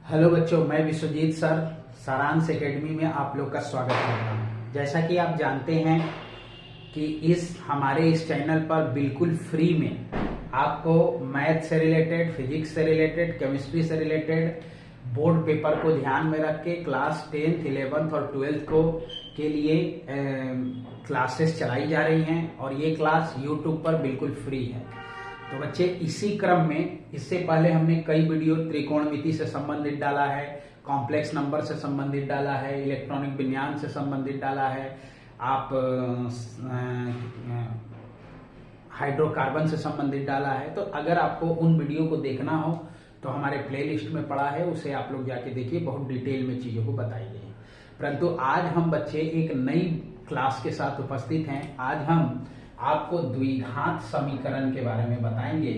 Hello बच्चों, मैं Vishwajeet sir सारांश एकेडमी में आप लोग का स्वागत करता हूँ। जैसा कि आप जानते हैं कि इस चैनल पर बिल्कुल फ्री में आपको मैथ से रिलेटेड, फिजिक्स से रिलेटेड, केमिस्ट्री से रिलेटेड बोर्ड पेपर को ध्यान में रख के क्लास 10th, 11th और 12th को के लिए क्लासेस चलाई जा रही हैं और ये क्लास यूट्यूब पर बिल्कुल फ्री है। तो बच्चे, इसी क्रम में इससे पहले हमने कई वीडियो त्रिकोणमिति से संबंधित डाला है, कॉम्प्लेक्स नंबर से संबंधित डाला है, इलेक्ट्रॉनिक विज्ञान से संबंधित डाला है, आप हाइड्रोकार्बन से संबंधित डाला है। तो अगर आपको उन वीडियो को देखना हो तो हमारे प्लेलिस्ट में पड़ा है, उसे आप लोग जाके देखिए, बहुत डिटेल में चीज़ों को बताई गई है। परंतु आज हम बच्चे एक नई क्लास के साथ उपस्थित हैं। आज हम आपको द्विघात समीकरण के बारे में बताएंगे,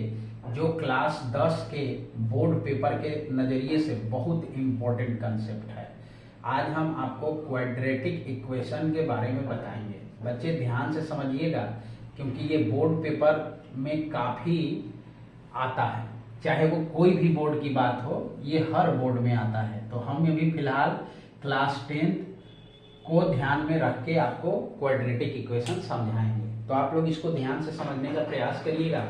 जो क्लास 10 के बोर्ड पेपर के नज़रिए से बहुत इम्पोर्टेंट कंसेप्ट है। आज हम आपको क्वाड्रेटिक इक्वेशन के बारे में बताएंगे। बच्चे ध्यान से समझिएगा, क्योंकि ये बोर्ड पेपर में काफ़ी आता है, चाहे वो कोई भी बोर्ड की बात हो, ये हर बोर्ड में आता है। तो हम अभी फिलहाल क्लास 10th को ध्यान में रख के आपको क्वाड्रेटिक इक्वेशन समझाएंगे। तो आप लोग इसको ध्यान से समझने का प्रयास करिएगा।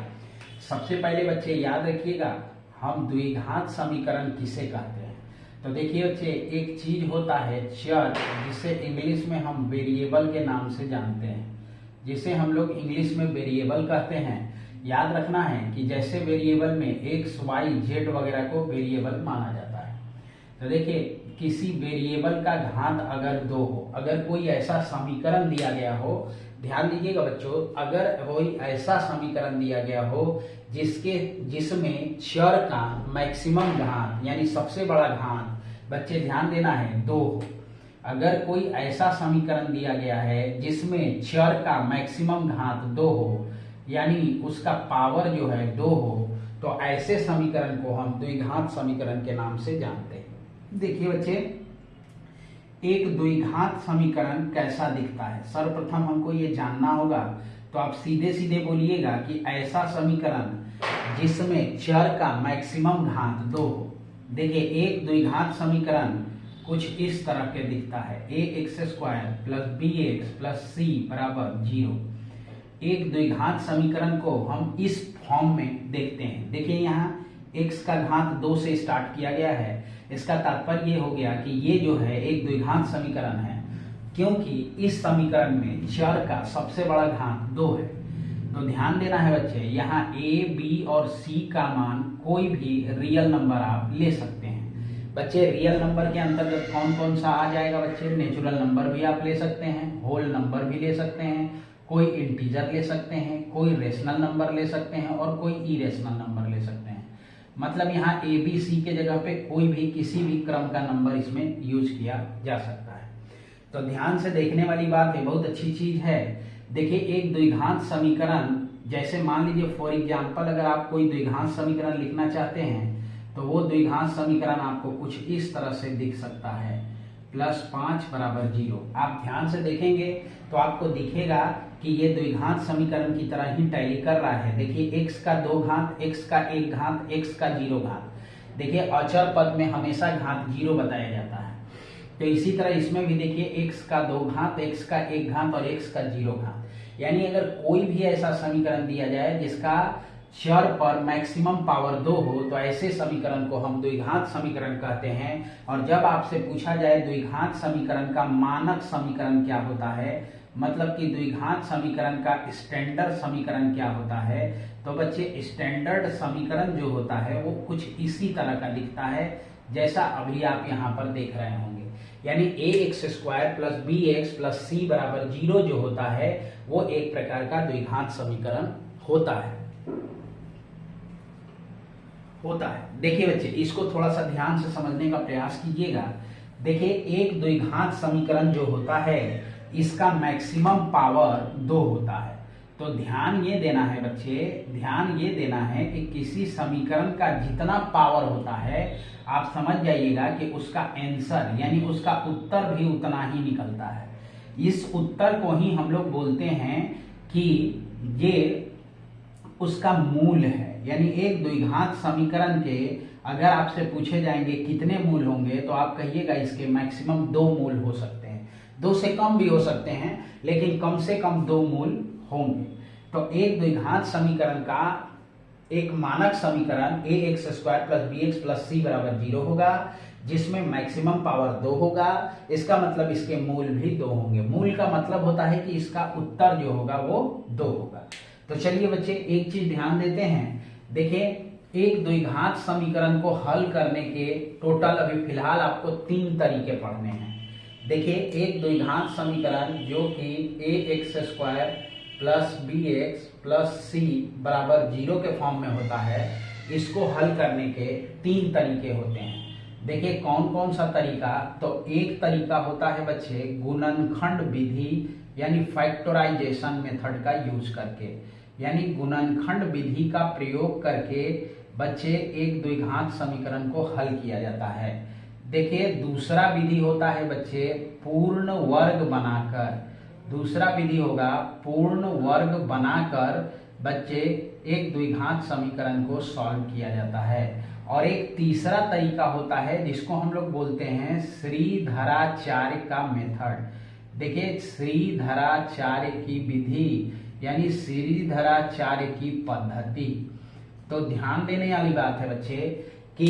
सबसे पहले बच्चे याद रखिएगा, हम द्विघात समीकरण किसे कहते हैं। तो देखिए बच्चे, एक चीज होता है चर, जिसे इंग्लिश में हम वेरिएबल के नाम से जानते हैं, जिसे हम लोग इंग्लिश में वेरिएबल कहते हैं। याद रखना है कि जैसे वेरिएबल में एक्स, वाई, जेड वगैरह को वेरिएबल माना जाता है। तो देखिए, किसी वेरिएबल का घात अगर 2 हो, अगर कोई ऐसा समीकरण दिया गया हो, ध्यान दीजिएगा बच्चों, अगर कोई ऐसा समीकरण दिया गया हो जिसमें चर का मैक्सिमम घात यानी सबसे बड़ा घात, बच्चे ध्यान देना है, 2 हो। अगर कोई ऐसा समीकरण दिया गया है जिसमें चर का मैक्सिमम घात 2 हो, यानी उसका पावर जो है 2 हो, तो ऐसे समीकरण को हम द्विघात समीकरण के नाम से जानते हैं। देखिए बच्चे, एक द्विघात समीकरण कैसा दिखता है, सर्वप्रथम हमको ये जानना होगा। तो आप सीधे सीधे बोलिएगा कि ऐसा समीकरण जिसमें चर का मैक्सिमम घात 2 हो। देखिए, एक द्विघात समीकरण कुछ इस तरह के दिखता है, ax² plus bx plus c बराबर 0। एक द्विघात समीकरण को हम इस फॉर्म में देखते हैं। देखिए, यहाँ x का घात 2 से स्टार्ट किया गया है। इसका तात्पर्य ये हो गया कि ये जो है एक द्विघात समीकरण है, क्योंकि इस समीकरण में चर का सबसे बड़ा घात 2 है। तो ध्यान देना है बच्चे, यहाँ a, b और c का मान कोई भी रियल नंबर आप ले सकते हैं। बच्चे, रियल नंबर के अंतर्गत कौन कौन सा आ जाएगा बच्चे? नेचुरल नंबर भी आप ले सकते हैं, होल नंबर भी ले सकते हैं, कोई इंटीजर ले सकते हैं, कोई रेशनल नंबर ले सकते हैं और कोई इरेशनल नंबर ले सकते हैं। मतलब यहाँ ए बी सी के जगह पे कोई भी किसी भी क्रम का नंबर इसमें यूज किया जा सकता है। तो ध्यान से देखने वाली बात है, बहुत अच्छी चीज है। देखिए, एक द्विघात समीकरण, जैसे मान लीजिए फॉर एग्जांपल, अगर आप कोई द्विघात समीकरण लिखना चाहते हैं तो वो द्विघात समीकरण आपको कुछ इस तरह से दिख सकता है, +5 बराबर 0। आप ध्यान से देखेंगे तो आपको दिखेगा कि ये द्विघात समीकरण की तरह ही टैली कर रहा है। देखिए, x का 2 घात, x का 1 घात, x का 0 घात। देखिए, अचर पद में हमेशा घात 0 बताया जाता है। तो इसी तरह इसमें भी देखिए, x का 2 घात, x का 1 घात और x का 0 घात। यानी अगर कोई भी ऐसा समीकरण दिया जाए जिसका चर पर मैक्सिमम पावर 2 हो, तो ऐसे समीकरण को हम द्विघात समीकरण कहते हैं। और जब आपसे पूछा जाए द्विघात समीकरण का मानक समीकरण क्या होता है, मतलब कि द्विघात समीकरण का स्टैंडर्ड समीकरण क्या होता है, तो बच्चे स्टैंडर्ड समीकरण जो होता है वो कुछ इसी तरह का दिखता है, जैसा अभी आप यहाँ पर देख रहे होंगे। यानी ax² plus bx plus c बराबर 0 जो होता है, वो एक प्रकार का द्विघात समीकरण होता है। देखिए बच्चे, इसको थोड़ा सा ध्यान से समझने का प्रयास कीजिएगा। देखिए, एक द्विघात समीकरण जो होता है, इसका मैक्सिमम पावर 2 होता है। तो ध्यान ये देना है बच्चे, ध्यान ये देना है कि किसी समीकरण का जितना पावर होता है, आप समझ जाइएगा कि उसका आंसर यानी उसका उत्तर भी उतना ही निकलता है। इस उत्तर को ही हम लोग बोलते हैं कि ये उसका मूल है, यानी एक द्विघात समीकरण के अगर आपसे पूछे जाएंगे कितने मूल होंगे तो आप कहिएगा इसके मैक्सिमम 2 मूल हो सकते हैं, 2 से कम भी हो सकते हैं लेकिन कम से कम 2 मूल होंगे। तो एक द्विघात समीकरण का एक मानक समीकरण ax² + bx + c = 0 होगा, जिसमें मैक्सिमम पावर 2 होगा। इसका मतलब इसके मूल भी 2 होंगे। मूल का मतलब होता है कि इसका उत्तर जो होगा वो 2 होगा। तो चलिए बच्चे एक चीज ध्यान देते हैं, देखिए एक द्विघात समीकरण को हल करने के टोटल अभी फिलहाल आपको 3 तरीके पढ़ने हैं। देखिए एक द्विघात समीकरण जो कि ax² + bx + c = 0 के फॉर्म में होता है, इसको हल करने के 3 तरीके होते हैं। देखिए कौन कौन सा तरीका, तो एक तरीका होता है बच्चे गुणनखंड विधि यानी फैक्टराइजेशन मेथड का यूज करके, यानी गुणनखंड विधि का प्रयोग करके बच्चे एक द्विघात समीकरण को हल किया जाता है। देखिए दूसरा विधि होता है बच्चे पूर्ण वर्ग बनाकर, दूसरा विधि होगा पूर्ण वर्ग बनाकर बच्चे एक द्विघात समीकरण को सॉल्व किया जाता है। और एक तीसरा तरीका होता है जिसको हम लोग बोलते हैं श्रीधराचार्य का मेथड। देखिए श्रीधराचार्य की विधि यानी श्रीधराचार्य की पद्धति। तो ध्यान देने वाली बात है बच्चे कि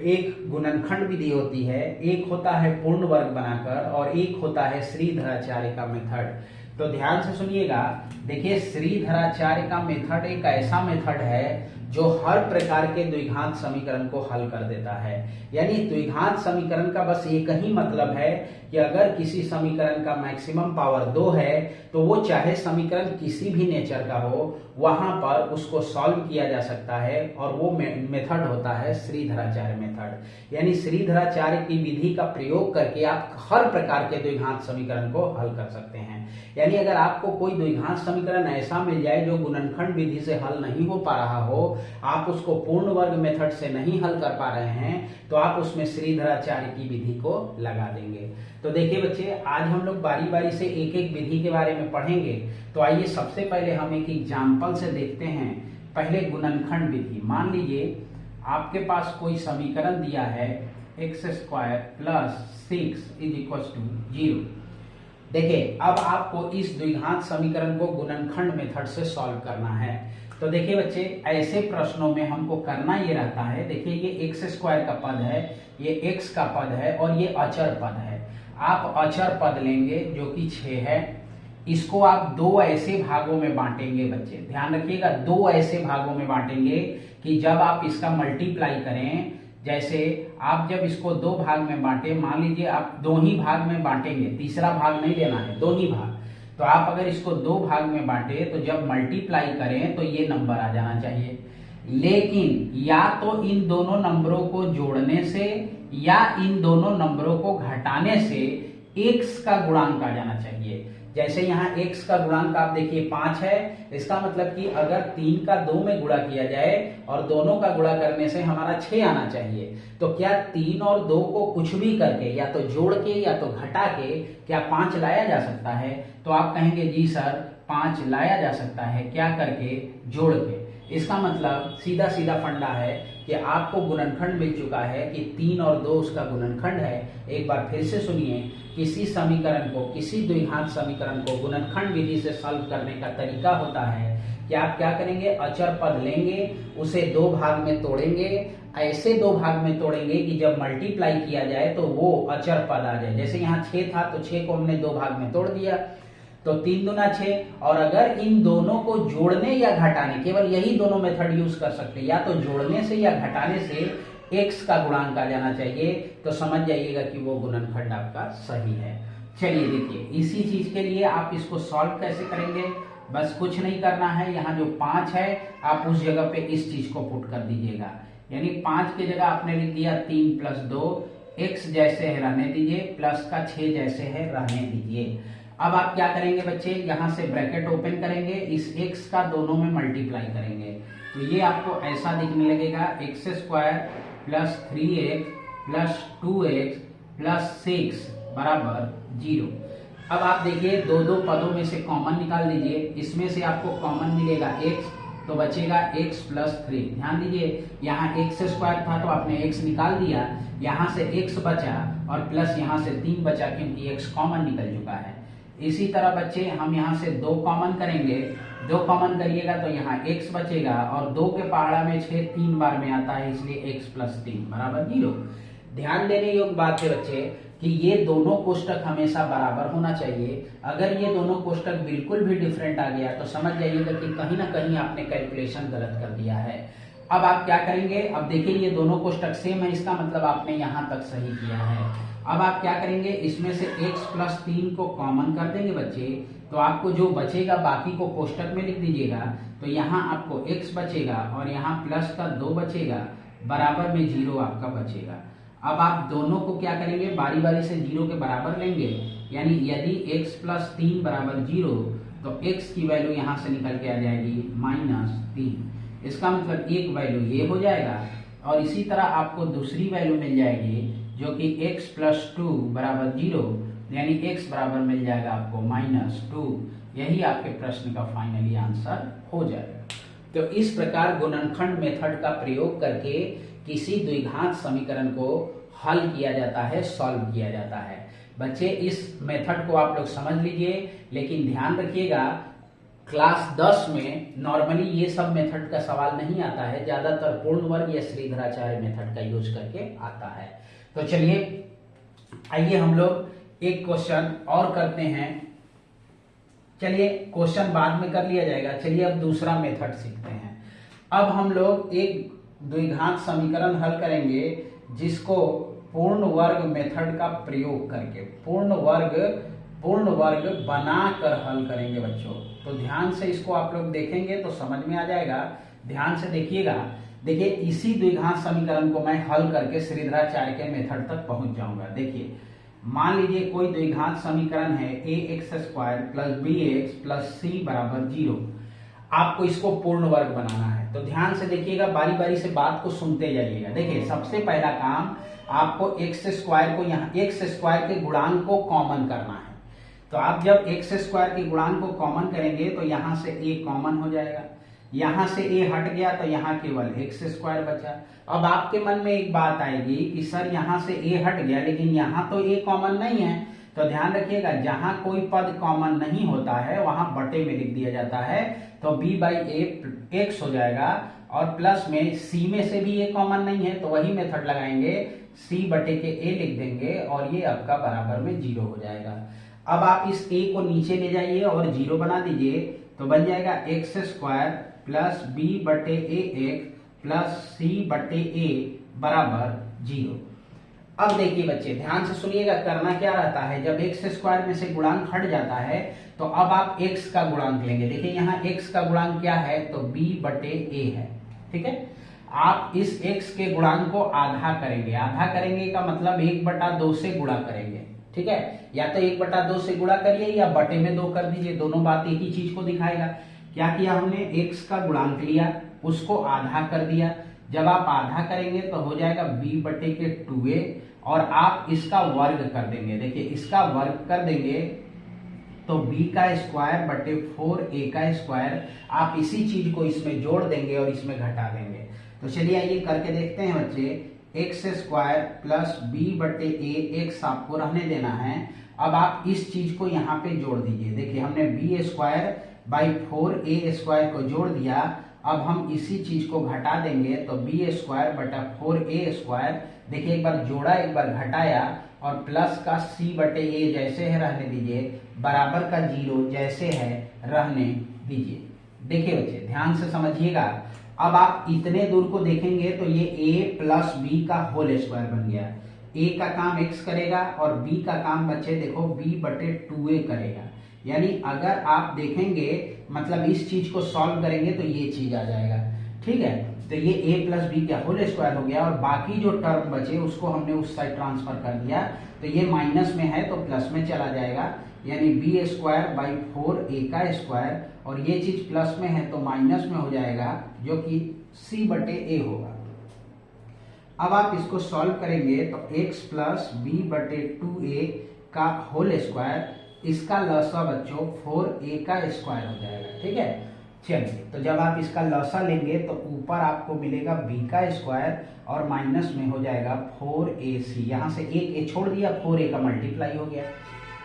एक गुणनखंड विधि होती है, एक होता है पूर्ण वर्ग बनाकर और एक होता है श्रीधराचार्य का मेथड। तो ध्यान से सुनिएगा, देखिए श्रीधराचार्य का मेथड एक ऐसा मेथड है जो हर प्रकार के द्विघात समीकरण को हल कर देता है। यानी द्विघात समीकरण का बस एक ही मतलब है कि अगर किसी समीकरण का मैक्सिमम पावर 2 है तो वो चाहे समीकरण किसी भी नेचर का हो वहां पर उसको सॉल्व किया जा सकता है, और वो मेथड होता है श्रीधराचार्य मेथड। यानी श्रीधराचार्य की विधि का प्रयोग करके आप हर प्रकार के द्विघात समीकरण को हल कर सकते हैं। यानी अगर आपको कोई द्विघात समीकरण ऐसा मिल जाए जो गुणनखंड विधि से हल नहीं हो पा रहा हो, आप उसको पूर्ण वर्ग मेथड से नहीं हल कर पा रहे हैं, तो आप उसमें श्रीधराचार्य की विधि को लगा देंगे। तो देखिए बच्चे आज हम लोग बारी बारी से एक एक विधि के बारे में पढ़ेंगे। तो आइए सबसे पहले हम एक एग्जाम्पल से देखते हैं। पहले गुणनखंड विधि, मान लीजिए आपके पास कोई समीकरण दिया है x² + 6 = 0। देखिए अब आपको इस द्विघात समीकरण को गुणनखंड मेथड से सॉल्व करना है। तो देखिए बच्चे ऐसे प्रश्नों में हमको करना ये रहता है, देखिए ये x² का पद है, ये x का पद है और ये अचर पद है। आप अचर पद लेंगे जो कि 6 है, इसको आप 2 ऐसे भागों में बांटेंगे। बच्चे ध्यान रखिएगा 2 ऐसे भागों में बांटेंगे कि जब आप इसका मल्टीप्लाई करें, जैसे आप जब इसको 2 भाग में बांटे, मान लीजिए आप 2 ही भाग में बांटेंगे, तीसरा भाग नहीं लेना है, 2 ही भाग। तो आप अगर इसको 2 भाग में बांटे तो जब मल्टीप्लाई करें तो ये नंबर आ जाना चाहिए। लेकिन या तो इन दोनों नंबरों को जोड़ने से या इन दोनों नंबरों को घटाने से x का गुणांक आ जाना चाहिए। जैसे यहाँ x का गुणांक आप देखिए 5 है, इसका मतलब कि अगर 3 का 2 में गुणा किया जाए और दोनों का गुणा करने से हमारा 6 आना चाहिए। तो क्या 3 और 2 को कुछ भी करके या तो जोड़ के या तो घटा के क्या 5 लाया जा सकता है? तो आप कहेंगे जी सर 5 लाया जा सकता है, क्या करके? जोड़ के। इसका मतलब सीधा सीधा फंडा है कि आपको गुणनखंड मिल चुका है कि 3 और 2 उसका गुणनखंड है। एक बार फिर से सुनिए, किसी समीकरण को, किसी द्विघात समीकरण को गुणनखंड विधि से सॉल्व करने का तरीका होता है कि आप क्या करेंगे, अचर पद लेंगे, उसे 2 भाग में तोड़ेंगे, ऐसे 2 भाग में तोड़ेंगे कि जब मल्टीप्लाई किया जाए तो वो अचर पद आ जाए। जैसे यहाँ 6 था तो 6 को हमने 2 भाग में तोड़ दिया तो 3 दूना 6। और अगर इन दोनों को जोड़ने या घटाने, केवल यही दोनों मेथड यूज कर सकते हैं, या तो जोड़ने से या घटाने से x का गुणांक आ जाना चाहिए, तो समझ जाइएगा कि वो गुणनखंड आपका सही है। चलिए देखिए इसी चीज के लिए आप इसको सॉल्व कैसे करेंगे, बस कुछ नहीं करना है, यहाँ जो 5 है आप उस जगह पे इस चीज को पुट कर दीजिएगा। यानी 5 की जगह आपने लिख दिया 3 + 2, x जैसे है रहने दीजिए, प्लस का 6 जैसे है रहने दीजिए। अब आप क्या करेंगे बच्चे, यहाँ से ब्रैकेट ओपन करेंगे, इस x का दोनों में मल्टीप्लाई करेंगे तो ये आपको ऐसा दिखने लगेगा, x² + 3x + 2x + 6 = 0। अब आप देखिए 2 पदों में से कॉमन निकाल लीजिए, इसमें से आपको कॉमन मिलेगा x, तो बचेगा x प्लस 3। ध्यान दीजिए यहाँ x स्क्वायर था तो आपने x निकाल दिया, यहाँ से x बचा और प्लस यहाँ से 3 बचा क्योंकि x कॉमन निकल चुका है। इसी तरह बच्चे हम यहाँ से 2 कॉमन करेंगे, 2 कॉमन करिएगा तो यहाँ x बचेगा और 2 के पहाड़ा में 6 3 बार में आता है, इसलिए x प्लस 3 बराबर 0। ध्यान देने योग्य बात है बच्चे कि ये दोनों कोष्टक हमेशा बराबर होना चाहिए। अगर ये दोनों कोष्टक बिल्कुल भी डिफरेंट आ गया तो समझ जाइएगा कि कहीं ना कहीं आपने कैलकुलेशन गलत कर दिया है। अब आप क्या करेंगे, अब देखिए ये दोनों कोष्टक सेम है, इसका मतलब आपने यहाँ तक सही किया है। अब आप क्या करेंगे, इसमें से x प्लस 3 को कॉमन कर देंगे बच्चे, तो आपको जो बचेगा बाकी को कोष्टक में लिख दीजिएगा। तो यहाँ आपको x बचेगा और यहाँ प्लस का 2 बचेगा, बराबर में 0 आपका बचेगा। अब आप दोनों को क्या करेंगे, बारी बारी से 0 के बराबर लेंगे, यानी यदि x प्लस 3 बराबर 0 तो x की वैल्यू यहाँ से निकल के आ जाएगी -3। इसका मतलब एक वैल्यू ये हो जाएगा और इसी तरह आपको दूसरी वैल्यू मिल जाएगी जो कि x प्लस 2 बराबर 0, यानी x बराबर मिल जाएगा आपको -2। यही आपके प्रश्न का फाइनली आंसर हो जाएगा। तो इस प्रकार गुणनखंड मेथड का प्रयोग करके किसी द्विघात समीकरण को हल किया जाता है, सॉल्व किया जाता है। बच्चे इस मेथड को आप लोग समझ लीजिए, लेकिन ध्यान रखिएगा क्लास 10 में नॉर्मली ये सब मेथड का सवाल नहीं आता है, ज्यादातर पूर्ण वर्ग या श्रीधराचार्य मेथड का यूज करके आता है। तो चलिए आइए हम लोग एक क्वेश्चन और करते हैं। चलिए क्वेश्चन बाद में कर लिया जाएगा, चलिए अब दूसरा मेथड सीखते हैं। अब हम लोग एक द्विघात समीकरण हल करेंगे जिसको पूर्ण वर्ग मेथड का प्रयोग करके पूर्ण वर्ग बनाकर हल करेंगे बच्चों। तो ध्यान से इसको आप लोग देखेंगे तो समझ में आ जाएगा। ध्यान से देखिएगा। देखिए इसी द्विघात समीकरण को मैं हल करके श्रीधराचार्य के मेथड तक पहुंच जाऊंगा। देखिए मान लीजिए कोई द्विघात समीकरण है ax² plus bx plus c बराबर 0। आपको इसको पूर्ण वर्ग बनाना है, तो ध्यान से देखिएगा, बारी बारी से बात को सुनते जाइएगा। देखिए सबसे पहला काम आपको x² को यहाँ x² के गुणांक को कॉमन करना है। तो आप जब x² के गुणांक को कॉमन करेंगे तो यहाँ से a कॉमन हो जाएगा, यहाँ से a हट गया तो यहाँ केवल x² बचा। अब आपके मन में एक बात आएगी कि सर यहाँ से a हट गया लेकिन यहाँ तो a कॉमन नहीं है। तो ध्यान रखिएगा जहां कोई पद कॉमन नहीं होता है वहां बटे में लिख दिया जाता है, तो b/a x हो जाएगा और प्लस में c में से भी a कॉमन नहीं है तो वही मेथड लगाएंगे, c बटे के a लिख देंगे और ये आपका बराबर में 0 हो जाएगा। अब आप इस a को नीचे ले जाइए और 0 बना दीजिए, तो बन जाएगा x² plus b/ax plus c/a बराबर 0। अब देखिए बच्चे ध्यान से सुनिएगा, करना क्या रहता है, जब x² में से गुणांक हट जाता है तो अब आप x का गुणांक लेंगे। देखिए यहाँ x का गुणांक क्या है, तो b/a है, ठीक है। आप इस x के गुणांक को आधा करेंगे, आधा करेंगे का मतलब 1/2 से गुणा करेंगे, ठीक है। या तो 1/2 से गुणा करिए या बटे में 2 कर दीजिए, दोनों बात एक ही चीज को दिखाएगा। क्या किया हमने, x का गुणांक लिया उसको आधा कर दिया, जब आप आधा करेंगे तो हो जाएगा b/2a और आप इसका वर्ग कर देंगे। देखिए इसका वर्ग कर देंगे तो b² बटे 4a का स्क्वायर, आप इसी चीज को इसमें जोड़ देंगे और इसमें घटा देंगे। तो चलिए आइए करके देखते हैं बच्चे। x² प्लस b/a x आपको रहने देना है। अब आप इस चीज को यहाँ पे जोड़ दीजिए। देखिए हमने b²/4a² को जोड़ दिया, अब हम इसी चीज को घटा देंगे तो b² बटा 4a²। देखिए एक बार जोड़ा एक बार घटाया और प्लस का c/a जैसे है रहने दीजिए, बराबर का 0 जैसे है रहने दीजिए। देखिए बच्चे ध्यान से समझिएगा, अब आप इतने दूर को देखेंगे तो ये a प्लस b का होल स्क्वायर बन गया। a का काम x करेगा और b का काम बच्चे देखो b/2a करेगा। यानी अगर आप देखेंगे मतलब इस चीज को सॉल्व करेंगे तो ये चीज आ जाएगा, ठीक है। तो ये a प्लस बी का होल स्क्वायर हो गया और बाकी जो टर्म बचे उसको हमने उस साइड ट्रांसफर कर दिया, तो ये माइनस में है तो प्लस में चला जाएगा, यानी b²/4a का स्क्वायर और ये चीज प्लस में है तो माइनस में हो जाएगा जो कि c/a होगा। अब आप इसको सॉल्व करेंगे तो x प्लस b/2a का होल स्क्वायर, इसका लसा बच्चों 4a का स्क्वायर हो जाएगा, ठीक है। चलिए, तो जब आप इसका लॉसा लेंगे तो ऊपर आपको मिलेगा b का स्क्वायर और माइनस में हो जाएगा 4ac, यहाँ से एक ए छोड़ दिया, 4a का मल्टीप्लाई हो गया।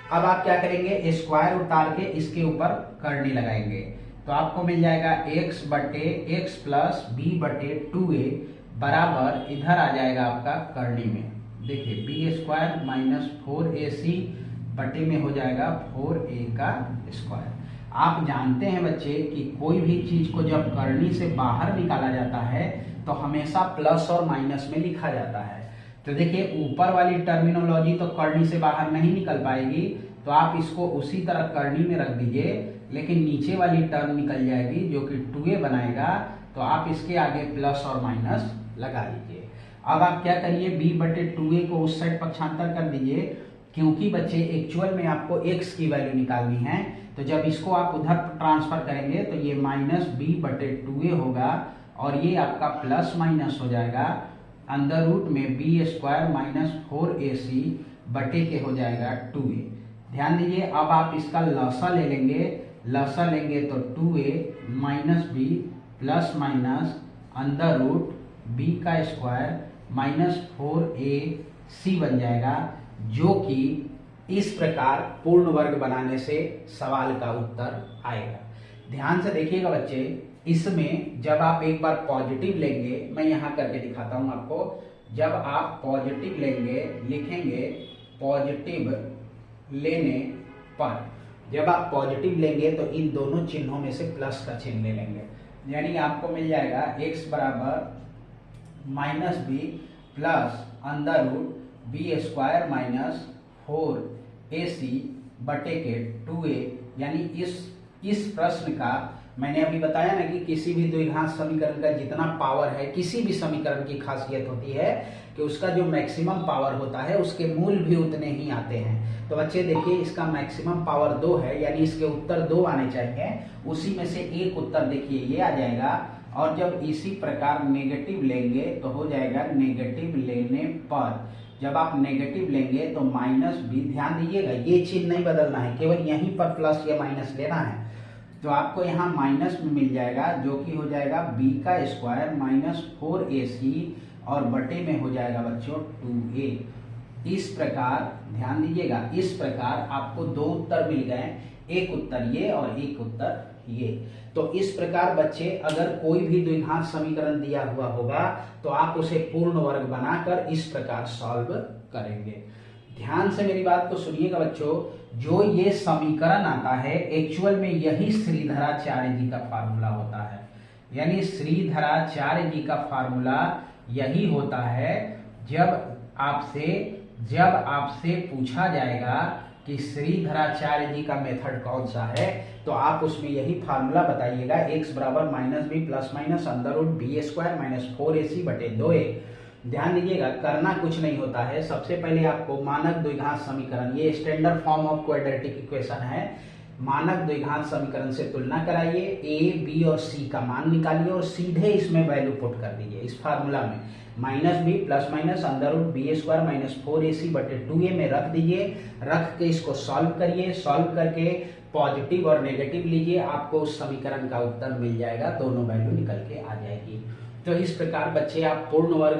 अब आप क्या करेंगे, स्क्वायर उतार के इसके ऊपर करनी लगाएंगे, तो आपको मिल जाएगा x बटे एक्स प्लस बी बटे 2a बराबर इधर आ जाएगा आपका करनी में, देखिए बी स्क्वायर माइनस 4ac बटे में हो जाएगा 4a का स्क्वायर। आप जानते हैं बच्चे कि कोई भी चीज को जब करनी से बाहर निकाला जाता है तो हमेशा प्लस और माइनस में लिखा जाता है। तो देखिए ऊपर वाली टर्मिनोलॉजी तो करनी से बाहर नहीं निकल पाएगी, तो आप इसको उसी तरह करनी में रख दीजिए, लेकिन नीचे वाली टर्म निकल जाएगी जो कि 2a बनाएगा, तो आप इसके आगे प्लस और माइनस लगा लीजिए। अब आप क्या करिए, b बटे 2a को उस साइड पक्षांतर कर दीजिए, क्योंकि बच्चे एक्चुअल में आपको x की वैल्यू निकालनी है, तो जब इसको आप उधर ट्रांसफर करेंगे तो ये माइनस b बटे 2a होगा और ये आपका प्लस माइनस हो जाएगा अंडर रूट में b स्क्वायर माइनस 4ac बटे के हो जाएगा 2a। ध्यान दीजिए, अब आप इसका लसा ले लेंगे, लसा लेंगे तो 2a minus b plus minus under root b का स्क्वायर माइनस 4ac बन जाएगा, जो कि इस प्रकार पूर्ण वर्ग बनाने से सवाल का उत्तर आएगा। ध्यान से देखिएगा बच्चे, इसमें जब आप एक बार पॉजिटिव लेंगे, मैं यहां करके दिखाता हूं आपको, जब आप पॉजिटिव लेंगे, लिखेंगे पॉजिटिव लेने पर, जब आप पॉजिटिव लेंगे तो इन दोनों चिन्हों में से प्लस का चिन्ह ले लेंगे, यानी आपको मिल जाएगा x बराबर minus b plus under root b square minus 4ac बटे के 2a, यानी इस प्रश्न का मैंने अभी बताया ना कि किसी भी द्विघात समीकरण का जितना पावर है, किसी भी समीकरण की खासियत होती है कि उसका जो मैक्सिमम पावर होता है उसके मूल भी उतने ही आते हैं। तो बच्चे देखिए, इसका मैक्सिमम पावर 2 है, यानी इसके उत्तर 2 आने चाहिए, उसी में से एक उत्तर देखिए ये आ जाएगा। और जब इसी प्रकार नेगेटिव लेंगे तो हो जाएगा नेगेटिव लेने पर, जब आप नेगेटिव लेंगे तो माइनस बी, ध्यान दीजिएगा ये चिन्ह नहीं बदलना है, केवल यहीं पर प्लस या माइनस लेना है, तो आपको यहाँ माइनस में मिल जाएगा, जो कि हो जाएगा b का स्क्वायर माइनस 4ac और बटे में हो जाएगा बच्चों 2a। इस प्रकार ध्यान दीजिएगा, इस प्रकार आपको दो उत्तर मिल गए, एक उत्तर ये और एक उत्तर ये। तो इस प्रकार बच्चे अगर कोई भी द्विघात समीकरण दिया हुआ होगा तो आप उसे पूर्ण वर्ग बनाकर इस प्रकार सॉल्व करेंगे। ध्यान से मेरी बात को सुनिएगा बच्चों, जो ये समीकरण आता है एक्चुअल में यही श्रीधराचार्य जी का फार्मूला होता है, यानी श्रीधराचार्य जी का फार्मूला यही होता है। जब आपसे पूछा जाएगा कि श्रीधराचार्य जी का मेथड कौन सा है, तो आप उसमें यही फार्मूला बताइएगा, x बराबर minus b plus minus under root b square minus 4ac बटे 2a। ध्यान दीजिएगा, करना कुछ नहीं होता है, सबसे पहले आपको मानक द्विघात समीकरण, ये standard form of quadratic equation है, मानक द्विघात समीकरण से तुलना कराइए, a, b और c का मान निकालिए और सीधे इसमें वैल्यू पुट कर दीजिए इस फार्मूला में, minus b plus minus under root b square minus 4ac बटे 2a में रख दीजिए, रख के इसको सॉल्व करिए, सॉल्व करके पॉजिटिव और नेगेटिव लीजिए, आपको उस समीकरण का उत्तर मिल जाएगा, दोनों वैल्यू निकल के आ जाएगी। तो इस प्रकार बच्चे आप पूर्ण वर्ग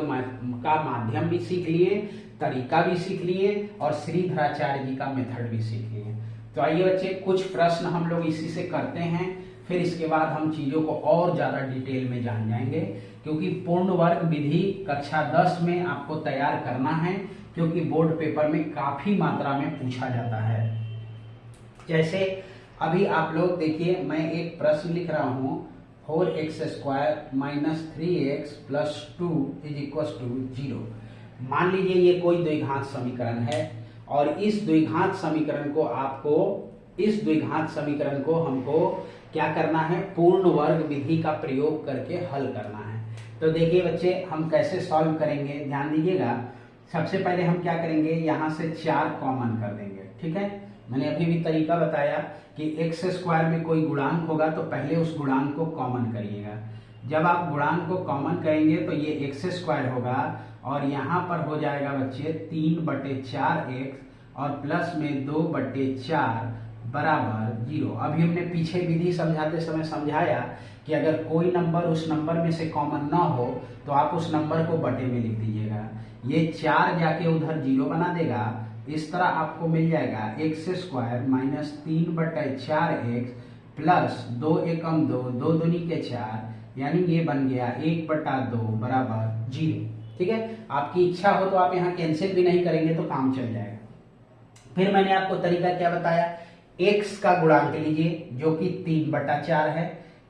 का माध्यम भी सीख लिए, तरीका भी सीख लिए और श्रीधराचार्य जी का मेथड भी सीख लिए। तो आइए बच्चे कुछ प्रश्न हम लोग इसी से करते हैं, फिर इसके बाद हम चीजों को और ज्यादा डिटेल में जान जाएंगे, क्योंकि पूर्ण वर्ग विधि कक्षा 10 में आपको तैयार करना है, क्योंकि बोर्ड पेपर में काफी मात्रा में पूछा जाता है। जैसे अभी आप लोग देखिए, मैं एक प्रश्न लिख रहा हूं, 4x square minus 3x plus 2 is equal to 0। मान लीजिए ये कोई द्विघात समीकरण है और इस द्विघात समीकरण को हमको क्या करना है, पूर्ण वर्ग विधि का प्रयोग करके हल करना है। तो देखिए बच्चे, हम कैसे सॉल्व करेंगे, ध्यान दीजिएगा। सबसे पहले हम क्या करेंगे, यहां से 4 कॉमन कर देंगे, ठीक है। मैंने अभी भी तरीका बताया कि x स्क्वायर में कोई गुणांक होगा तो पहले उस गुणांक को कॉमन करिएगा। जब आप गुणांक को कॉमन करेंगे तो ये x स्क्वायर होगा और यहाँ पर हो जाएगा बच्चे 3/4x और प्लस में 2/4 बराबर 0। अभी हमने पीछे विधि समझाते समय समझाया कि अगर कोई नंबर उस नंबर में से कॉमन ना हो तो आप उस नंबर को बटे में लिख दीजिएगा। ये 4 जाके उधर 0 बना देगा, इस तरह आपको मिल जाएगा x square minus 3/4x plus 2 एकम 2, 2 दूनी के 4, यानी ये बन गया 1/2 बराबर 0। ठीक है, आपकी इच्छा हो तो आप यहाँ कैंसिल भी नहीं करेंगे तो काम चल जाएगा। फिर मैंने आपको तरीका क्या बताया, x का गुणांक लीजिए जो कि 3/4 है,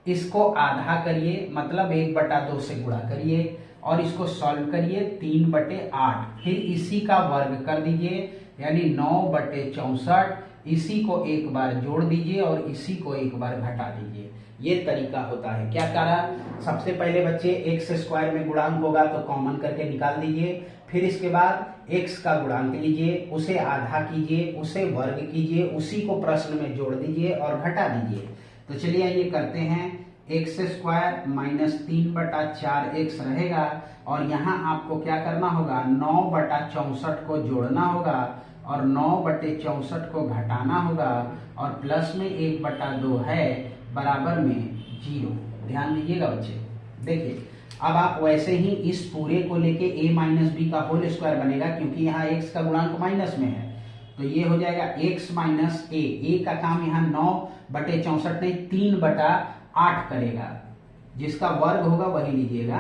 इसको आधा करिए मतलब 1/2 से गुणा करिए और इसको सॉल्व करिए 3/8, फिर इसी का वर्ग कर दीजिए यानी 9/64, इसी को एक बार जोड़ दीजिए और इसी को एक बार घटा दीजिए। ये तरीका होता है। क्या करा, सबसे पहले बच्चे एक्स स्क्वायर में गुणांक होगा तो कॉमन करके निकाल दीजिए, फिर इसके बाद एक्स का गुणांक लीजिए, उसे आधा कीजिए, उसे वर्ग कीजिए, उसी को प्रश्न में जोड़ दीजिए और घटा दीजिए। तो चलिए ये करते हैं, एक्स स्क्वायर माइनस 3/4x रहेगा और यहाँ आपको क्या करना होगा, 9/64 को जोड़ना होगा और 9/64 को घटाना होगा और प्लस में 1/2 है बराबर में 0। ध्यान दीजिएगा बच्चे। देखिए अब आप वैसे ही इस पूरे को लेके a माइनस बी का होल स्क्वायर बनेगा, क्योंकि यहाँ x का गुणांक माइनस में है तो ये हो जाएगा x माइनस a का काम यहाँ 9/64 नहीं 3/8 करेगा, जिसका वर्ग होगा वही लीजिएगा,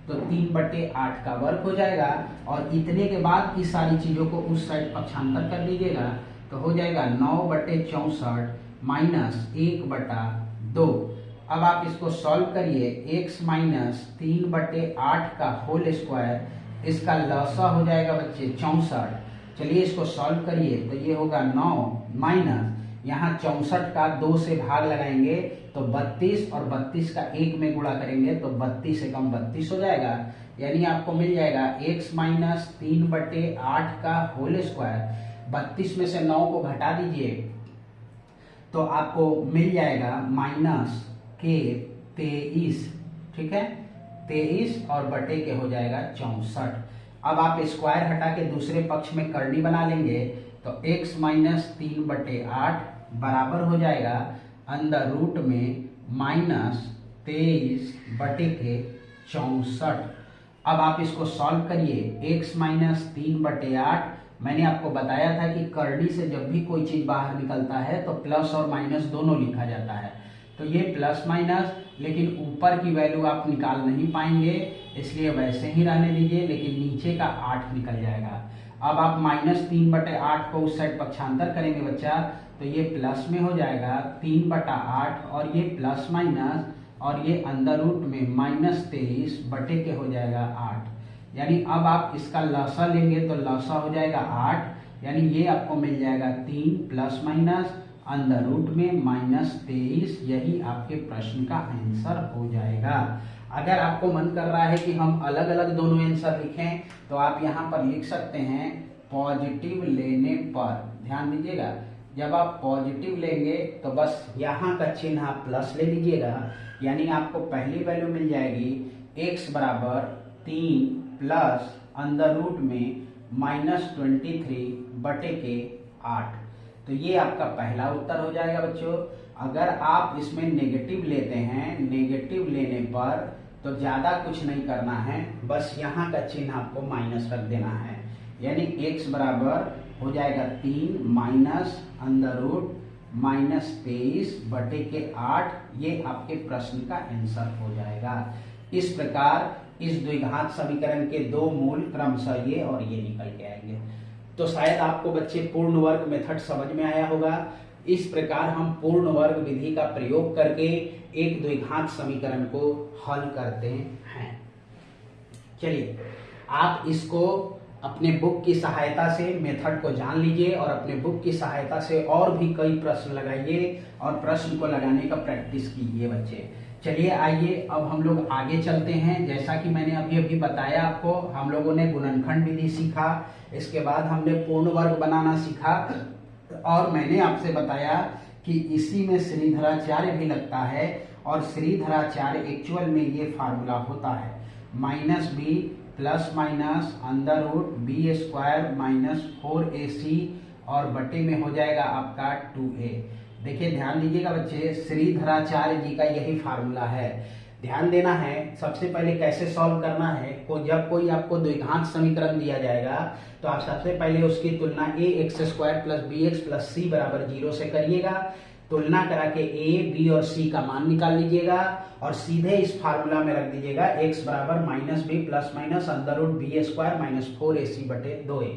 तो 3/8 का वर्ग हो जाएगा और इतने के बाद की सारी चीजों को उस साइड पक्षांतर कर लीजिएगा तो हो जाएगा 9/64 माइनस 1/2। अब आप इसको सॉल्व करिए, x माइनस 3/8 का होल स्क्वायर, इसका लसा हो जाएगा बच्चे 64। चलिए इसको सॉल्व करिए तो ये होगा 9 माइनस यहाँ 64 का 2 से भाग लगाएंगे तो 32 और 32 का 1 में गुणा करेंगे तो 32 से कम 32 हो जाएगा, यानी आपको मिल जाएगा x माइनस 3/8 का होल स्क्वायर। 32 में से 9 को घटा दीजिए तो आपको मिल जाएगा माइनस के 23। ठीक है, 23 और बटे के हो जाएगा 64। अब आप स्क्वायर हटा के दूसरे पक्ष में करनी बना लेंगे तो x माइनस 3/8 बराबर हो जाएगा अंदर रूट में माइनस 23 बटे के 64। अब आप इसको सॉल्व करिए, x माइनस 3/8 मैंने आपको बताया था कि करनी से जब भी कोई चीज बाहर निकलता है तो प्लस और माइनस दोनों लिखा जाता है, तो ये प्लस माइनस, लेकिन ऊपर की वैल्यू आप निकाल नहीं पाएंगे इसलिए वैसे ही रहने दीजिए, लेकिन नीचे का 8 निकल जाएगा। अब आप माइनस 3/8 को उस साइड पक्षांतर करेंगे बच्चा तो ये प्लस में हो जाएगा 3/8 और ये प्लस माइनस और ये अंदर रूट में माइनस 23 बटे के हो जाएगा 8, यानी अब आप इसका लसा लेंगे तो लसा हो जाएगा 8, यानी ये आपको मिल जाएगा 3 प्लस माइनस अंदर रूट में माइनस 23। यही आपके प्रश्न का आंसर हो जाएगा। अगर आपको मन कर रहा है कि हम अलग अलग दोनों आंसर लिखें तो आप यहाँ पर लिख सकते हैं पॉजिटिव लेने पर। ध्यान दीजिएगा, जब आप पॉजिटिव लेंगे तो बस यहाँ का चिन्ह आप प्लस ले लीजिएगा, यानी आपको पहली वैल्यू मिल जाएगी x बराबर 3 प्लस अंदर रूट में माइनस 23 बटे के 8। तो ये आपका पहला उत्तर हो जाएगा बच्चों। अगर आप इसमें नेगेटिव लेते हैं, नेगेटिव लेने पर तो ज्यादा कुछ नहीं करना है, बस यहाँ का चिन्ह आपको माइनस रख देना है, यानी x बराबर हो जाएगा 3 माइनस अंदर रूट माइनस 23 बटे के 8। ये आपके प्रश्न का आंसर हो जाएगा। इस प्रकार इस द्विघात समीकरण के दो मूल क्रमशः ये और ये निकल के आएंगे। तो शायद आपको बच्चे पूर्ण वर्ग मेथड समझ में आया होगा। इस प्रकार हम पूर्ण वर्ग विधि का प्रयोग करके एक द्विघात समीकरण को हल करते हैं। चलिए आप इसको अपने बुक की सहायता से मेथड को जान लीजिए और अपने बुक की सहायता से और भी कई प्रश्न लगाइए और प्रश्न को लगाने का प्रैक्टिस कीजिए बच्चे। चलिए आइए अब हम लोग आगे चलते हैं। जैसा कि मैंने अभी बताया आपको, हम लोगों ने गुणनखंड विधि सीखा, इसके बाद हमने पूर्ण वर्ग बनाना सीखा और मैंने आपसे बताया कि इसी में श्रीधराचार्य भी लगता है और श्रीधराचार्य एक्चुअल में ये फार्मूला होता है minus b plus minus under root b square minus 4ac और बटे में हो जाएगा आपका 2a। देखिए ध्यान दीजिएगा बच्चे, श्रीधराचार्य जी का यही फार्मूला है। ध्यान देना है, सबसे पहले कैसे सॉल्व करना है। जब कोई आपको द्विघात समीकरण दिया जाएगा तो आप सबसे पहले उसकी तुलना ax² plus bx plus c बराबर 0 से करिएगा। तुलना करा के a, b और c का मान निकाल लीजिएगा और सीधे इस फार्मूला में रख दीजिएगा x बराबर minus b plus minus √b² minus 4ac बटे 2a।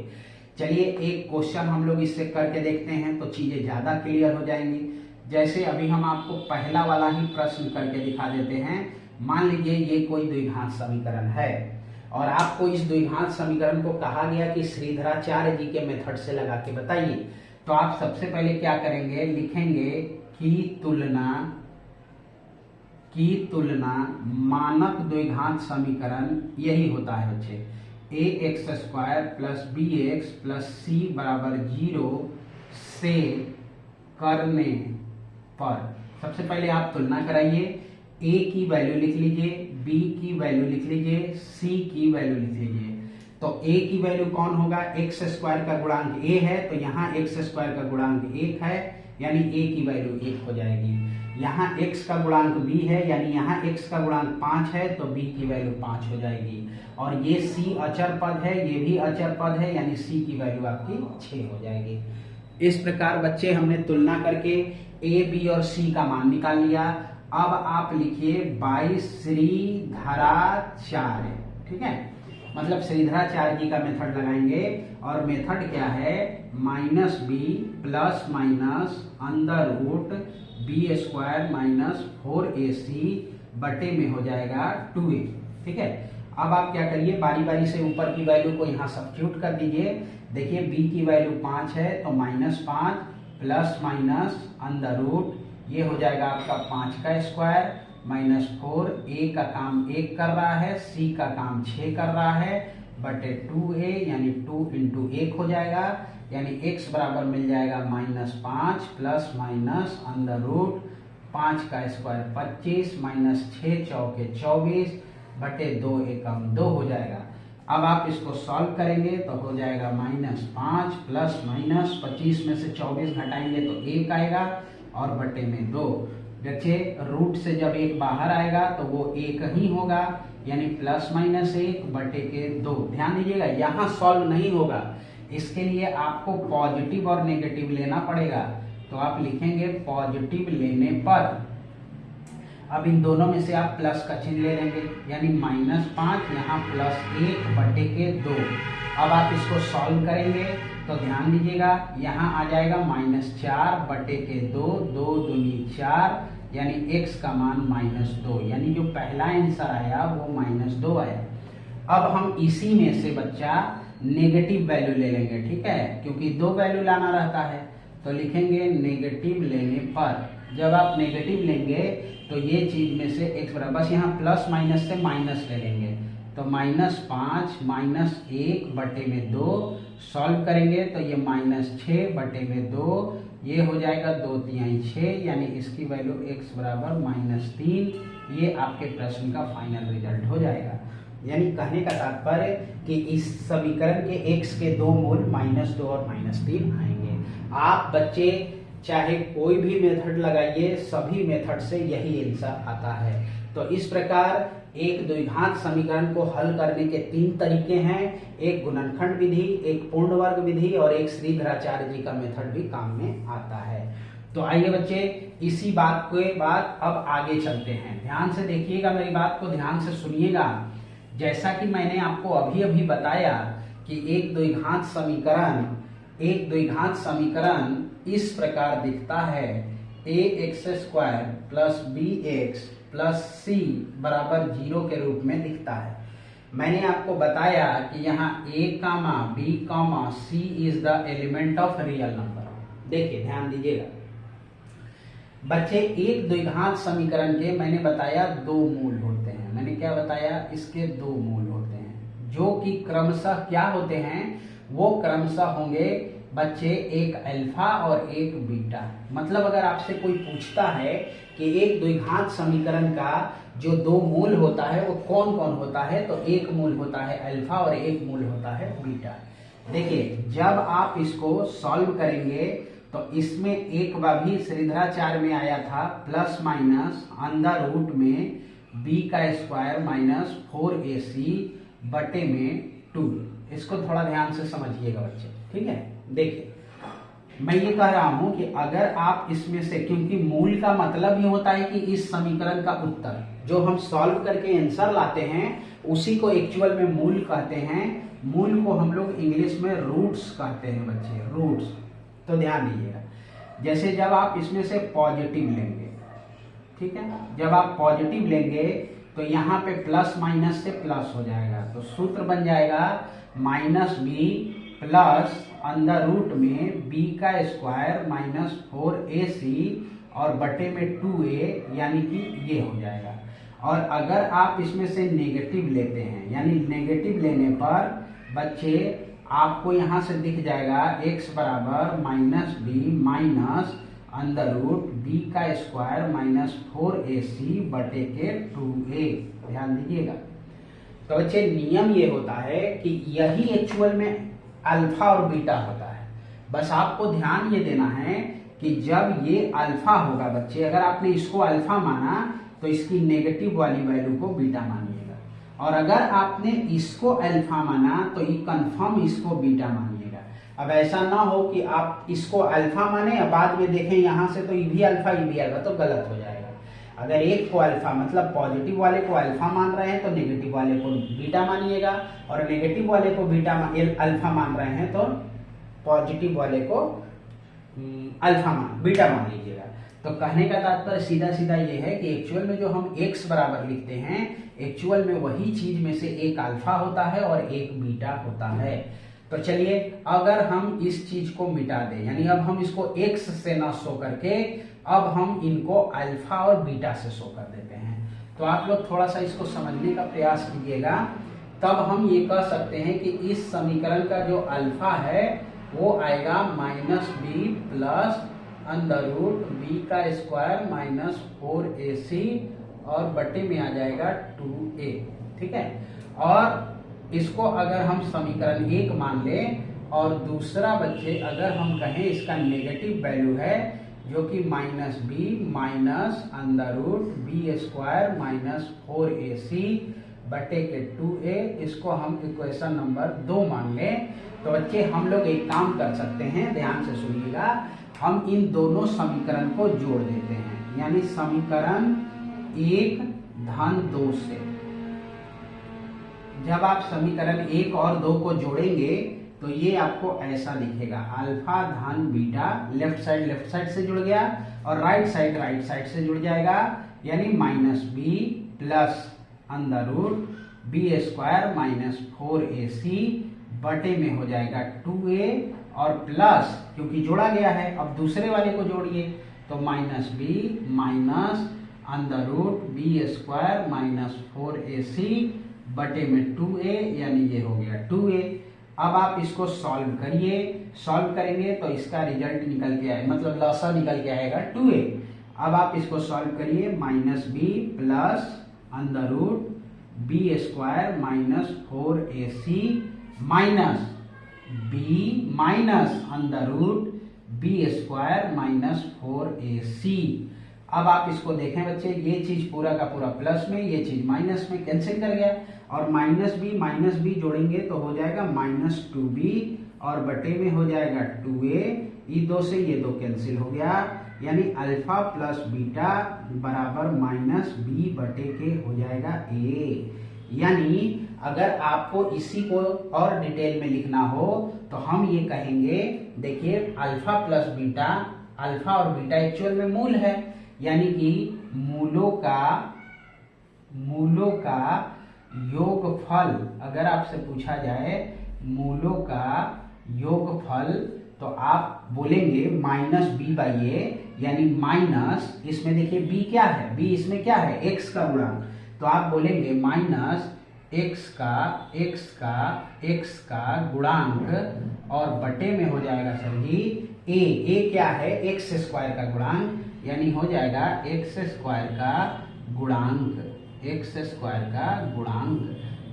चलिए एक क्वेश्चन हम लोग इससे करके देखते हैं तो चीजें ज्यादा क्लियर हो जाएंगी। जैसे अभी हम आपको पहला वाला ही प्रश्न करके दिखा देते हैं। मान लीजिए ये कोई द्विघात समीकरण है और आपको इस द्विघात समीकरण को कहा गया कि श्रीधराचार्य जी के मेथड से लगा के बताइए। तो आप सबसे पहले क्या करेंगे, लिखेंगे कि तुलना मानक द्विघात समीकरण यही होता है बच्चे, ax² plus bx plus c बराबर 0 से करने पर सबसे पहले आप तुलना कराइए। a की वैल्यू लिख लीजिए, b की वैल्यू लिख लीजिए, c की वैल्यू लिख लीजिए। तो a की वैल्यू कौन होगा, x² का गुणांक a है तो यहाँ x² का गुणांक 1 है, यानी a की वैल्यू 1 हो जाएगी। यहाँ x का गुणांक b है, यानी यहाँ x का गुणांक 5 है तो b की वैल्यू 5 हो जाएगी। और ये c अचर पद है, ये भी अचर पद है, यानी c की वैल्यू आपकी 6 हो जाएगी। इस प्रकार बच्चे हमने तुलना करके a, b और c का मान निकाल लिया। अब आप लिखिए बाई श्रीधराचार्य, ठीक है, मतलब श्रीधराचार्य जी का मेथड लगाएंगे और मेथड क्या है, minus b plus minus √b² minus 4ac बटे में हो जाएगा 2a। ठीक है, अब आप क्या करिए, बारी बारी से ऊपर की वैल्यू को यहाँ सब्स्टिट्यूट कर दीजिए। देखिए b की वैल्यू 5 है तो -5 प्लस माइनस √ ये हो जाएगा आपका 5 का स्क्वायर माइनस 4, a का काम 1 कर रहा है, c का काम 6 कर रहा है बटे 2a, यानी 2 × 1 हो जाएगा, यानी x बराबर मिल जाएगा -5 प्लस माइनस √ 5 का स्क्वायर 25 माइनस 6 चौके 24 बटे 2 एकम 2 हो जाएगा। अब आप इसको सॉल्व करेंगे तो हो जाएगा -5 प्लस माइनस 25 में से 24 घटाएंगे तो 1 आएगा और बटे में 2। बच्चे रूट से जब 1 बाहर आएगा तो वो 1 ही होगा, यानी +-1 बटे के 2। ध्यान दीजिएगा यहाँ सॉल्व नहीं होगा, इसके लिए आपको पॉजिटिव और नेगेटिव लेना पड़ेगा। तो आप लिखेंगे पॉजिटिव लेने पर, अब इन दोनों में से आप प्लस का चिन्ह ले लेंगे, यानी -5 यहाँ +1 बटे के 2। अब आप इसको सॉल्व करेंगे तो ध्यान दीजिएगा यहाँ आ जाएगा -4 बटे के 2, 2 दूनी 4, यानी x का मान -2, यानी जो पहला आंसर आया वो -2 आया। अब हम इसी में से बच्चा नेगेटिव वैल्यू ले लेंगे, ठीक है, क्योंकि 2 वैल्यू लाना रहता है। तो लिखेंगे नेगेटिव लेने पर, जब आप नेगेटिव लेंगे तो ये चीज में से x बराबर, बस यहाँ प्लस माइनस से माइनस ले लेंगे तो -5 -1 बटे में 2, सॉल्व करेंगे तो ये -6 बटे में 2, ये हो जाएगा 2 तिहाई 6, यानी इसकी वैल्यू x बराबर -3। ये आपके प्रश्न का फाइनल रिजल्ट हो जाएगा। यानी कहने का तात्पर्य कि इस समीकरण के x के 2 मूल -2 और -3 आएंगे। आप बच्चे चाहे कोई भी मेथड लगाइए, सभी मेथड से यही आंसर आता है। तो इस प्रकार एक द्विघात समीकरण को हल करने के 3 तरीके हैं, एक गुणनखंड विधि, एक पूर्ण वर्ग विधि और एक श्रीधराचार्य जी का मेथड भी काम में आता है। तो आइए बच्चे इसी बात के बाद अब आगे चलते हैं। ध्यान से देखिएगा, मेरी बात को ध्यान से सुनिएगा। जैसा कि मैंने आपको अभी बताया कि एक द्विघात समीकरण इस प्रकार दिखता है, ax² plus bx plus c बराबर 0 के रूप में दिखता है। मैंने आपको बताया कि यहाँ a, b, c is the element of real number. देखिए ध्यान दीजिएगा बच्चे, एक द्विघात समीकरण के मैंने बताया 2 मूल होते हैं। मैंने क्या बताया, इसके 2 मूल होते हैं जो कि क्रमशः क्या होते हैं, वो क्रमशः होंगे बच्चे एक अल्फा और एक बीटा। मतलब अगर आपसे कोई पूछता है कि एक द्विघात समीकरण का जो 2 मूल होता है वो कौन कौन होता है, तो एक मूल होता है अल्फा और एक मूल होता है बीटा। देखिए जब आप इसको सॉल्व करेंगे तो इसमें एक बार भी श्रीधराचार्य में आया था प्लस माइनस अंडर रूट में b का स्क्वायर माइनस 4ac बटे में 2। इसको थोड़ा ध्यान से समझिएगा बच्चे, ठीक है। देखिए मैं ये कह रहा हूं कि अगर आप इसमें से, क्योंकि मूल का मतलब ये होता है कि इस समीकरण का उत्तर जो हम सॉल्व करके आंसर लाते हैं उसी को एक्चुअल में मूल कहते हैं। मूल को हम लोग इंग्लिश में रूट्स कहते हैं बच्चे, रूट्स। तो ध्यान दीजिएगा, जैसे जब आप इसमें से पॉजिटिव लेंगे, ठीक है, जब आप पॉजिटिव लेंगे तो यहाँ पे प्लस माइनस से प्लस हो जाएगा, तो सूत्र बन जाएगा minus b plus under root में b का स्क्वायर माइनस 4ac और बटे में 2a, यानी कि ये हो जाएगा। और अगर आप इसमें से नेगेटिव लेते हैं, यानी नेगेटिव लेने पर बच्चे आपको यहाँ से दिख जाएगा x बराबर minus b minus under root b का स्क्वायर माइनस 4ac बटे के 2a। ध्यान दीजिएगा। तो बच्चे नियम ये होता है कि यही एक्चुअल में अल्फा और बीटा होता है। बस आपको ध्यान ये देना है कि जब ये अल्फा होगा बच्चे, अगर आपने इसको अल्फा माना तो इसकी नेगेटिव वाली वैल्यू को बीटा मानिएगा, और अगर आपने इसको अल्फा माना तो ये कंफर्म इसको बीटा मानिएगा। अब ऐसा ना हो कि आप इसको अल्फा माने और बाद में देखें यहाँ से तो ये भी अल्फा ये भी अल्फा, तो गलत हो जाएगा। अगर एक को अल्फा मतलब पॉजिटिव वाले को अल्फा मान रहे हैं तो नेगेटिव वाले को बीटा मानिएगा, और नेगेटिव वाले को बीटा अल्फा मान रहे हैं तो पॉजिटिव वाले को बीटा मान लीजिएगा। तो कहने का तात्पर्य सीधा सीधा ये है कि एक्चुअल में जो हम x बराबर लिखते हैं, एक्चुअल में वही चीज में से एक अल्फा होता है और एक बीटा होता है। तो चलिए अगर हम इस चीज को मिटा दें, यानी अब हम इसको x से ना शो करके अब हम इनको अल्फा और बीटा से शो कर देते हैं, तो आप लोग थोड़ा सा इसको समझने का प्रयास कीजिएगा। तब हम ये कह सकते हैं कि इस समीकरण का जो अल्फा है वो आएगा minus b plus under root b का स्क्वायर माइनस 4ac और बटे में आ जाएगा 2a, ठीक है। और इसको अगर हम समीकरण 1 मान लें और दूसरा बच्चे अगर हम कहें इसका नेगेटिव वैल्यू है जो कि minus b minus under root b square minus 4ac बटे के 2a, इसको हम इक्वेशन नंबर 2 मान लें, तो बच्चे हम लोग एक काम कर सकते हैं, ध्यान से सुनिएगा। हम इन दोनों समीकरण को जोड़ देते हैं, यानी समीकरण 1 धन 2 से जब आप समीकरण 1 और 2 को जोड़ेंगे तो ये आपको ऐसा दिखेगा, अल्फा धन बीटा, लेफ्ट साइड से जुड़ गया और राइट साइड से जुड़ जाएगा, यानी minus b plus under root b square minus 4ac बटे में हो जाएगा 2a और प्लस, क्योंकि जोड़ा गया है अब दूसरे वाले को जोड़िए, तो minus b minus under root b square minus 4ac बटे में 2a, यानी ये हो गया 2a। अब आप इसको सॉल्व करिए, सॉल्व करेंगे तो इसका रिजल्ट निकल के आए, मतलब लसा निकल के आएगा 2a। अब आप इसको सॉल्व करिए, minus b plus under root b square minus 4ac minus b minus under root b square minus 4ac। अब आप इसको देखें बच्चे, ये चीज पूरा का पूरा प्लस में, ये चीज माइनस में, कैंसिल कर गया, और माइनस बी जोड़ेंगे तो हो जाएगा माइनस 2b और बटे में हो जाएगा 2a, ये 2 से ये 2 कैंसिल हो गया, यानी अल्फा प्लस बीटा बराबर माइनस बी बटे के हो जाएगा a। यानी अगर आपको इसी को और डिटेल में लिखना हो तो हम ये कहेंगे, देखिए अल्फा प्लस बीटा, अल्फा और बीटा एक्चुअल में मूल है, यानी कि मूलों का योगफल, अगर आपसे पूछा जाए मूलों का योगफल तो आप बोलेंगे माइनस बी बाई ए, यानी माइनस, इसमें देखिए बी क्या है, बी इसमें क्या है, एक्स का गुणांक, तो आप बोलेंगे माइनस एक्स का गुणांक और बटे में हो जाएगा सर जी ए क्या है, एक्स स्क्वायर का गुणांक, यानी हो जाएगा एक्स स्क्वायर का गुणांक,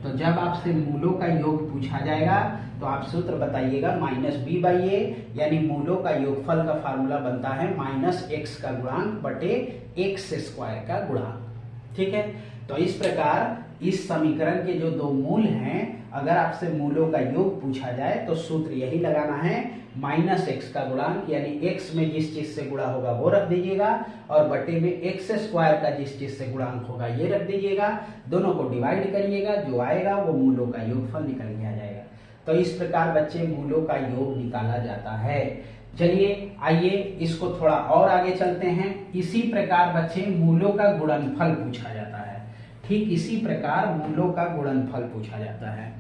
तो जब आपसे मूलों का योग पूछा जाएगा तो आप सूत्र बताइएगा -b/a, यानी मूलों का योगफल का फार्मूला बनता है -x का गुणांक बटे x स्क्वायर का गुणांक। ठीक है, तो इस प्रकार इस समीकरण के जो दो मूल हैं, अगर आपसे मूलों का योग पूछा जाए तो सूत्र यही लगाना है, -x का गुणांक यानी x में जिस चीज से गुणा होगा वो रख दीजिएगा और बटे में x स्क्वायर का जिस चीज से गुणांक होगा ये रख दीजिएगा, दोनों को डिवाइड करिएगा, जो आएगा वो मूलों का योगफल निकल के आ जाएगा। तो इस प्रकार बच्चे मूलों का योग निकाला जाता है। चलिए आइए इसको थोड़ा और आगे चलते हैं। इसी प्रकार बच्चे मूलों का गुणनफल पूछा जाता है। ठीक इसी प्रकार मूलों का गुणनफल पूछा जाता है।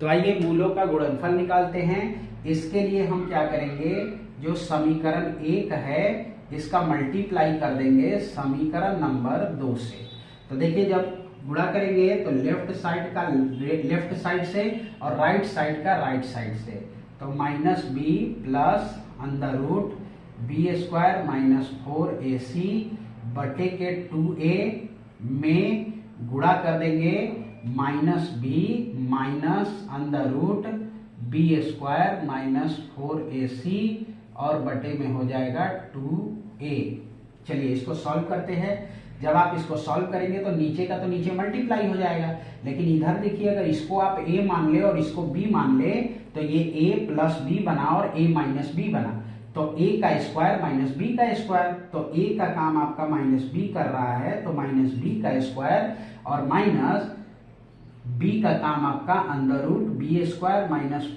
तो आइए मूलों का गुणनफल निकालते हैं। इसके लिए हम क्या करेंगे, जो समीकरण 1 है इसका मल्टीप्लाई कर देंगे समीकरण नंबर 2 से। तो देखिए जब गुणा करेंगे तो लेफ्ट साइड का लेफ्ट साइड से और राइट साइड का राइट साइड से, तो -b plus under root b² - 4ac बटे के 2a में गुणा कर देंगे -b minus under root b² - 4ac और बटे में हो जाएगा 2a। चलिए इसको सॉल्व करते हैं। जब आप इसको सॉल्व करेंगे तो नीचे का तो नीचे मल्टीप्लाई हो जाएगा, लेकिन इधर देखिए अगर इसको आप a मान ले और इसको b मान ले तो ये a प्लस b बना और a माइनस b बना, तो a का स्क्वायर माइनस b का स्क्वायर, तो a का काम आपका -b कर रहा है तो -b का स्क्वायर और माइनस b का काम आपका अंडर रूट b² -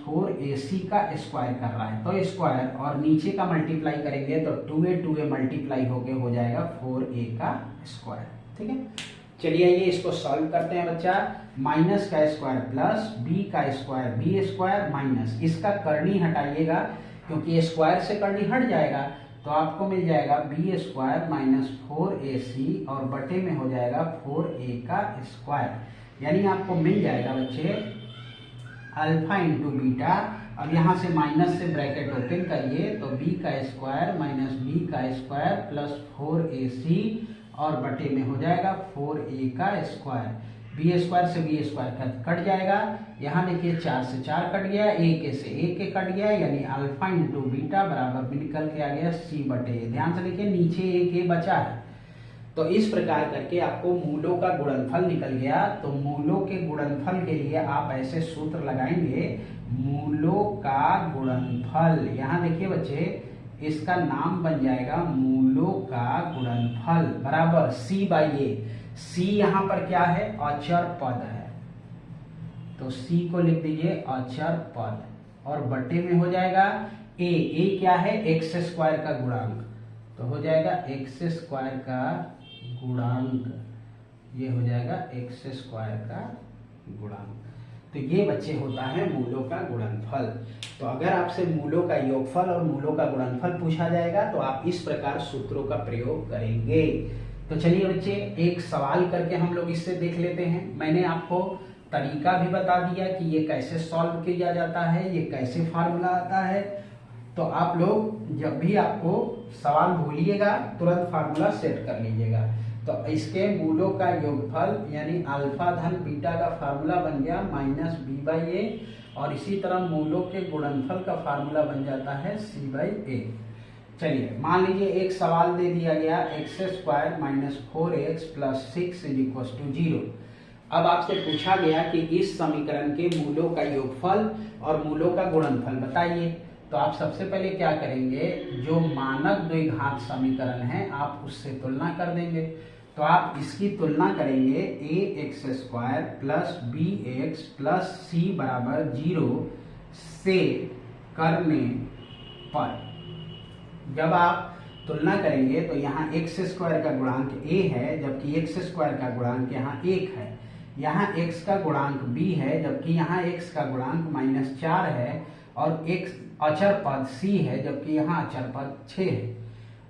4ac का स्क्वायर कर रहा है, तो स्क्वायर और नीचे का मल्टीप्लाई करेंगे तो 2a मल्टीप्लाई होके हो जाएगा 4a का स्क्वायर। ठीक है, चलिए ये इसको सॉल्व करते हैं बच्चा। माइनस का स्क्वायर प्लस b का स्क्वायर b² माइनस, इसका करनी हटाइएगा क्योंकि स्क्वायर से करनी हट जाएगा, तो आपको मिल जाएगा b² - 4ac और बटे में हो जाएगा 4a का स्क्वायर, यानी आपको मिल जाएगा बच्चे अल्फा इंटू बीटा। अब यहाँ से माइनस से ब्रैकेट ओपन करिए तो b का स्क्वायर माइनस b का स्क्वायर प्लस 4ac और बटे में हो जाएगा 4a का स्क्वायर। b² से b² कट जाएगा, यहाँ देखिए 4 से 4 कट गया, 1 से 1 कट गया, यानी अल्फा इंटू बीटा बराबर में निकल के आ गया c बटे। ध्यान से देखिए नीचे 1 बचा है, तो इस प्रकार करके आपको मूलों का गुणनफल निकल गया। तो मूलों के गुणनफल के लिए आप ऐसे सूत्र लगाएंगे, मूलों का गुणनफल, यहाँ देखिए बच्चे इसका नाम बन जाएगा मूलों का गुणनफल बराबर c/a। c यहाँ पर क्या है, अचर पद है, तो c को लिख दीजिए अचर पद और बटे में हो जाएगा a क्या है, x² का गुणांक, तो हो जाएगा x² का गुणांक, ये हो जाएगा x² का गुणांक। तो ये बच्चे होता है मूलों का गुणनफल। तो अगर आपसे मूलों का योगफल और मूलों का गुणनफल पूछा जाएगा तो आप इस प्रकार सूत्रों का प्रयोग करेंगे। तो चलिए बच्चे एक सवाल करके हम लोग इससे देख लेते हैं। मैंने आपको तरीका भी बता दिया कि ये कैसे सॉल्व किया जाता है, ये कैसे फार्मूला आता है। तो आप लोग जब भी आपको सवाल भूलिएगा तुरंत फार्मूला सेट कर लीजिएगा। तो इसके मूलों का योगफल यानी अल्फा धन बीटा का फार्मूला बन गया -b/a और इसी तरह मूलों के गुणनफल का फार्मूला बन जाता है c/a। चलिए मान लीजिए एक सवाल दे दिया गया x² - 4x + 6 = 0। अब आपसे पूछा गया कि इस समीकरण के मूलों का योगफल और मूलों का गुणनफल बताइए। तो आप सबसे पहले क्या करेंगे, जो मानक द्विघात समीकरण है आप उससे तुलना कर देंगे। तो आप इसकी तुलना करेंगे ax² + bx + c = 0 से करने पर, जब आप तुलना करेंगे तो यहाँ x² का गुणांक a है जबकि x² का गुणांक यहाँ 1 है, यहाँ x का गुणांक b है जबकि यहाँ x का गुणांक -4 है और x अचर पद c है जबकि यहाँ अचर पद 6 है।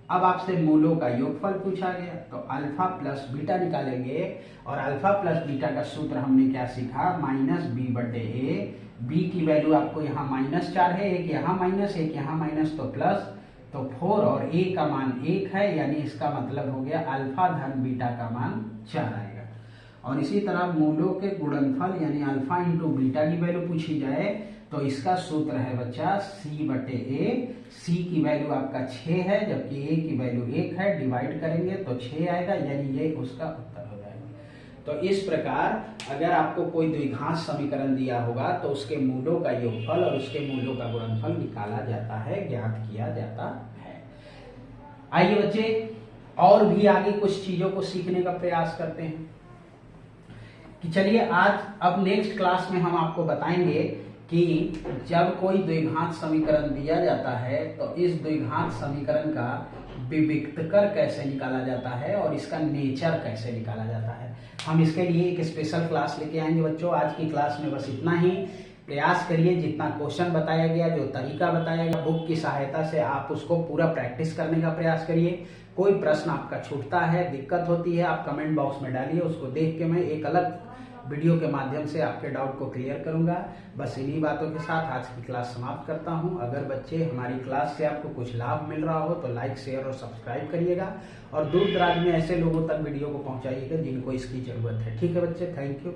अब आपसे मूलों का योगफल पूछा गया तो अल्फा प्लस बीटा निकालेंगे और अल्फा प्लस बीटा का सूत्र हमने क्या सीखा, -b/a। b की वैल्यू आपको यहाँ -4 है, एक यहाँ माइनस एक यहाँ माइनस तो प्लस, तो 4 और a का मान 1 है, यानी इसका मतलब हो गया अल्फा धन बीटा का मान 4 आएगा। और इसी तरह मूलों के गुणनफल यानी अल्फा इंटू बीटा की वैल्यू पूछी जाए तो इसका सूत्र है बच्चा C/A। C की वैल्यू आपका 6 है जबकि A की वैल्यू 1 है, डिवाइड करेंगे तो 6 आएगा, यानी ये उसका उत्तर हो जाएगा। तो इस प्रकार अगर आपको कोई द्विघात समीकरण दिया होगा तो उसके मूलों का योगफल और उसके मूलों का गुणनफल निकाला जाता है, ज्ञात किया जाता है। आइए बच्चे और भी आगे कुछ चीजों को सीखने का प्रयास करते हैं कि चलिए आज अब नेक्स्ट क्लास में हम आपको बताएंगे कि जब कोई द्विघात समीकरण दिया जाता है तो इस द्विघात समीकरण का विविक्तकर कैसे निकाला जाता है और इसका नेचर कैसे निकाला जाता है। हम इसके लिए एक स्पेशल क्लास लेके आएंगे बच्चों। आज की क्लास में बस इतना ही। प्रयास करिए जितना क्वेश्चन बताया गया, जो तरीका बताया गया, बुक की सहायता से आप उसको पूरा प्रैक्टिस करने का प्रयास करिए। कोई प्रश्न आपका छूटता है, दिक्कत होती है, आप कमेंट बॉक्स में डालिए, उसको देख के मैं एक अलग वीडियो के माध्यम से आपके डाउट को क्लियर करूंगा। बस इन्हीं बातों के साथ आज की क्लास समाप्त करता हूं। अगर बच्चे हमारी क्लास से आपको कुछ लाभ मिल रहा हो तो लाइक, शेयर और सब्सक्राइब करिएगा और दूर दराज में ऐसे लोगों तक वीडियो को पहुंचाइएगा जिनको इसकी जरूरत है। ठीक है बच्चे, थैंक यू।